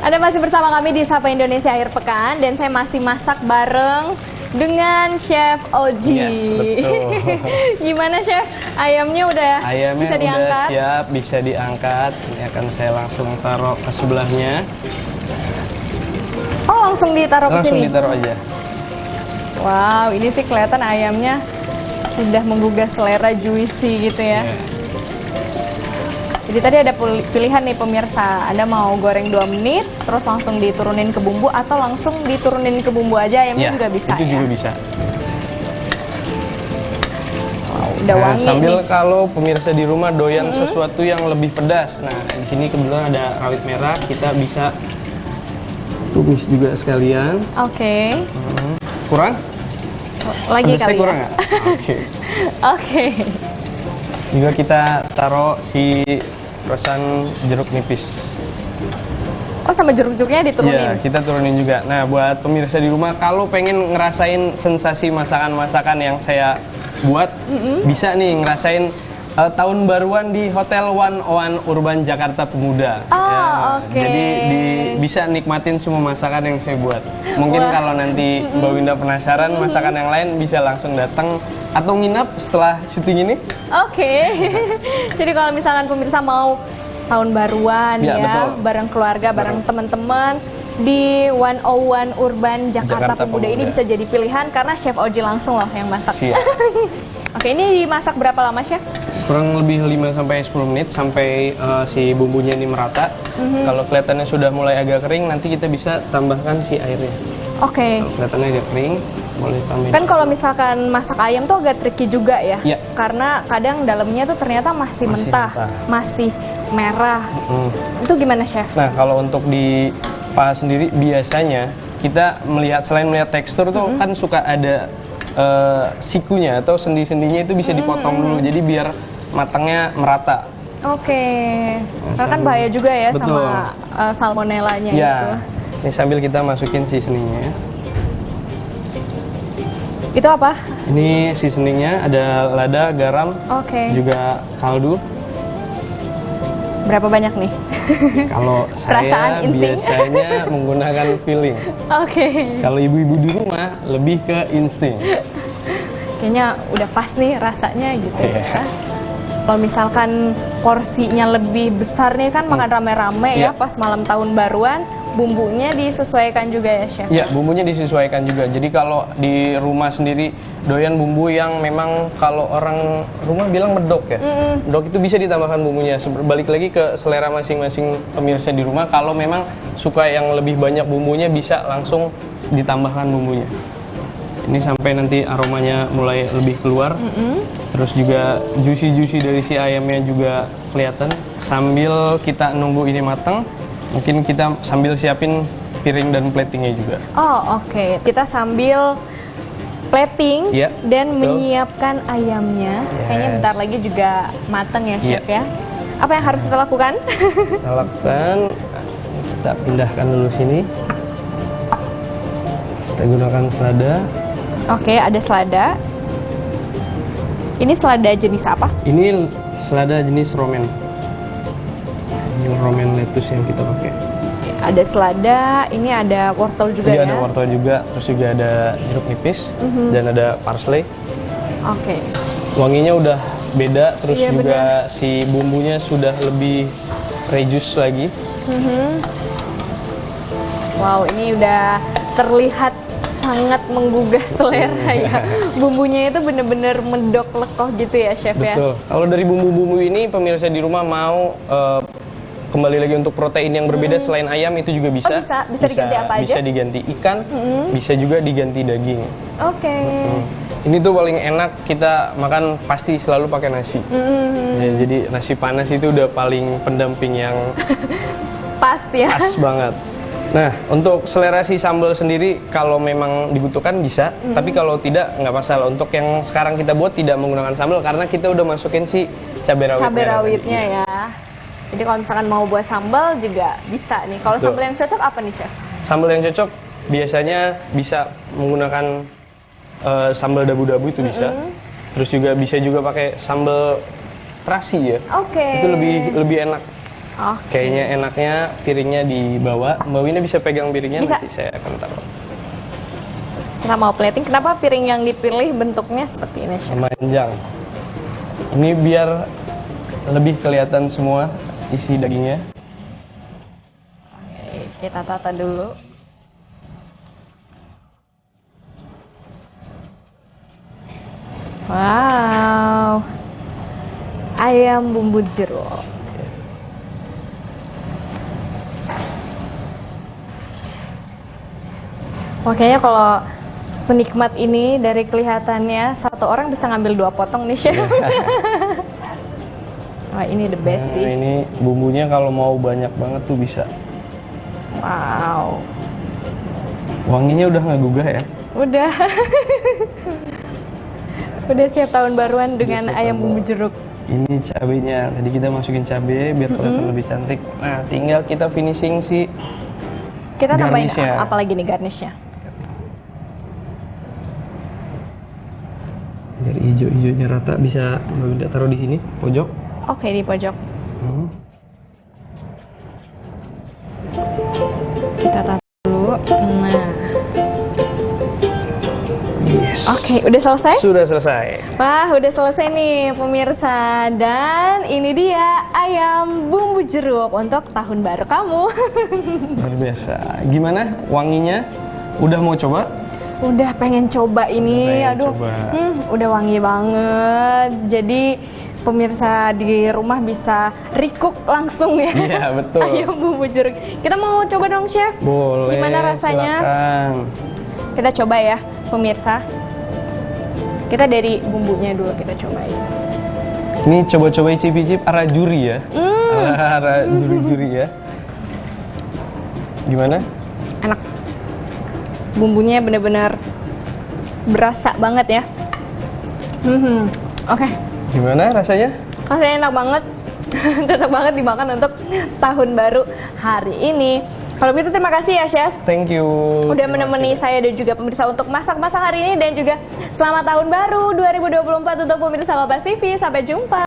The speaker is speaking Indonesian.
Anda masih bersama kami di Sapa Indonesia Akhir Pekan dan saya masih masak bareng dengan Chef Oji. Yes, betul. Gimana Chef? Ayamnya udah bisa diangkat? Udah siap, bisa diangkat. Ini akan saya langsung taruh ke sebelahnya. Oh, langsung ditaruh ke sini? Langsung ditaruh aja. Wow, ini sih kelihatan ayamnya sudah menggugah selera, juicy gitu ya. Yeah. Jadi tadi ada pilihan nih pemirsa, Anda mau goreng 2 menit, terus langsung diturunin ke bumbu atau langsung diturunin ke bumbu aja, ayamnya juga bisa itu ya? juga bisa. Wow, udah wangi sambil nih. kalau pemirsa di rumah doyan sesuatu yang lebih pedas, nah di sini kebetulan ada rawit merah, kita bisa tumis juga sekalian. Oke. Kurang? Lagi Pedasnya kali kurang ya? nggak? Oke. Oke. Juga kita taruh si perasan jeruk nipis. Oh, sama jeruk-jeruknya diturunin? Iya, kita turunin juga. Nah, buat pemirsa di rumah, kalau pengen ngerasain sensasi masakan-masakan yang saya buat, bisa nih ngerasain tahun baruan di Hotel 101 Urban Jakarta Pemuda. Oh, oke. Jadi bisa nikmatin semua masakan yang saya buat. Mungkin kalau nanti Mbak Winda penasaran masakan yang lain, bisa langsung datang atau nginap setelah syuting ini. Oke. Jadi kalau misalkan pemirsa mau tahun baruan Ya, ya, betul. bareng keluarga, bareng teman-teman di 101 Urban Jakarta Pemuda ini bisa jadi pilihan karena Chef Oji langsung loh yang masak. Siap. Oke, ini dimasak berapa lama, Chef? Kurang lebih 5-10 menit sampai si bumbunya ini merata. Kalau kelihatannya sudah mulai agak kering, nanti kita bisa tambahkan si airnya. Oke. Kalau kelihatannya agak kering, boleh tambahin. Kan kalau misalkan masak ayam tuh agak tricky juga ya. Iya. Karena kadang dalamnya tuh ternyata masih mentah, masih merah. Itu gimana, Chef? Nah, kalau untuk di paha sendiri biasanya kita melihat, selain melihat tekstur tuh kan suka ada sikunya atau sendi-sendinya itu bisa dipotong dulu, jadi biar matangnya merata. Oke. Karena kan bahaya juga ya. Betul. Sama salmonellanya Ya, itu. ini sambil kita masukin seasoningnya. Itu apa? Ini seasoningnya ada lada, garam, Oke. juga kaldu. Berapa banyak nih? Kalau Perasaan, saya insting. biasanya menggunakan feeling. Oke. Kalau ibu-ibu di rumah lebih ke insting. Kayaknya udah pas nih rasanya gitu ya. Iya. Kalau misalkan porsinya lebih besar nih kan makan rame-rame ya Iya. pas malam tahun baruan, bumbunya disesuaikan juga ya, Chef? Ya, bumbunya disesuaikan juga. Jadi kalau di rumah sendiri doyan bumbu yang memang kalau orang rumah bilang medok ya. Medok itu bisa ditambahkan bumbunya. Balik lagi ke selera masing-masing pemirsa di rumah. Kalau memang suka yang lebih banyak bumbunya, bisa langsung ditambahkan bumbunya. Ini sampai nanti aromanya mulai lebih keluar. Terus juga juicy-juicy dari si ayamnya juga kelihatan. Sambil kita nunggu ini matang, mungkin kita sambil siapin piring dan platingnya juga. Oh, oke. Kita sambil plating Iya, dan betul. menyiapkan ayamnya. Kayaknya Yes. bentar lagi juga matang ya, Chef Iya. ya. Apa yang harus kita lakukan? Kita lakukan, kita pindahkan dulu sini. Kita gunakan selada. Oke, ada selada. Ini selada jenis apa? Ini selada jenis romaine. Ini romaine lettuce yang kita pakai. Ada selada, ini ada wortel juga ya? Iya, ada wortel juga, terus juga ada jeruk nipis dan ada parsley. Oke. Wanginya udah beda, terus Iya, juga si bumbunya sudah lebih reduce lagi. Wow, ini udah terlihat sangat menggugah selera ya. Bumbunya itu bener-bener mendok lekoh gitu ya, Chef ya? Betul. Kalau dari bumbu-bumbu ini pemirsa di rumah mau kembali lagi untuk protein yang berbeda selain ayam itu juga bisa. Oh, bisa diganti apa aja? Bisa diganti ikan, bisa juga diganti daging. Oke. Ini tuh paling enak kita makan pasti selalu pakai nasi. Ya, jadi nasi panas itu udah paling pendamping yang Pas ya? pas banget. Nah, untuk selera si sambal sendiri kalau memang dibutuhkan bisa, tapi kalau tidak nggak masalah. Untuk yang sekarang kita buat tidak menggunakan sambal karena kita udah masukin si cabai rawitnya. Cabai rawitnya ya. Jadi kalau misalkan mau buat sambal juga bisa nih. Kalau Betul. sambal yang cocok apa nih, Chef? Sambal yang cocok biasanya bisa menggunakan sambal dabu-dabu itu bisa. Terus juga bisa juga pakai sambal terasi ya. Oke. Itu lebih enak. Oke. Kayaknya enaknya piringnya dibawa. Mbak Wina bisa pegang piringnya, Bisa. nanti saya akan taruh. Kita mau plating. Kenapa piring yang dipilih bentuknya seperti ini, Chef? Memanjang. Ini biar lebih kelihatan semua isi dagingnya. Oke, kita tata dulu. Wow. Ayam bumbu jeruk. Makanya kalau penikmat ini dari kelihatannya satu orang bisa ngambil 2 potong nih, Chef. Wah, ini the best Nah, sih. ini bumbunya kalau mau banyak banget tuh bisa. Wow. Wanginya udah nggak gugah ya? Udah. Udah siap tahun baruan dengan siap ayam tahun bumbu baru. jeruk. Ini cabenya. Tadi kita masukin cabe biar kelihatan lebih cantik. Nah, tinggal kita finishing si Kita tambahin garnishnya. apa lagi nih garnishnya? Biar hijau-hijaunya rata, bisa Mbak Winda taruh di sini pojok. Oke, di pojok. Hmm. Kita taruh dulu. Nah. Yes. Oke, udah selesai? Sudah selesai. Wah, udah selesai nih pemirsa. Dan ini dia ayam bumbu jeruk untuk tahun baru kamu. Luar biasa. Gimana wanginya? Udah mau coba? Udah pengen coba ini. Pengen Aduh, coba. Udah wangi banget. Jadi pemirsa di rumah bisa recook langsung ya. Iya, betul. Ayam bumbu jeruk. Kita mau coba dong, Chef. Boleh. Gimana rasanya? Silakan. Kita coba ya, pemirsa. Kita dari bumbunya dulu kita cobain. Ini coba-coba icip-icip arah juri ya. Arah juri-juri ya. Gimana? Enak. Bumbunya benar-benar berasa banget ya. Oke. Gimana rasanya? Rasanya enak banget. Cocok banget dimakan untuk tahun baru hari ini. Kalau begitu terima kasih ya, Chef. Thank you. Udah Terima menemani kasih. saya dan juga pemirsa untuk masak-masak hari ini, dan juga selamat tahun baru 2024 untuk pemirsa Kompas TV. Sampai jumpa.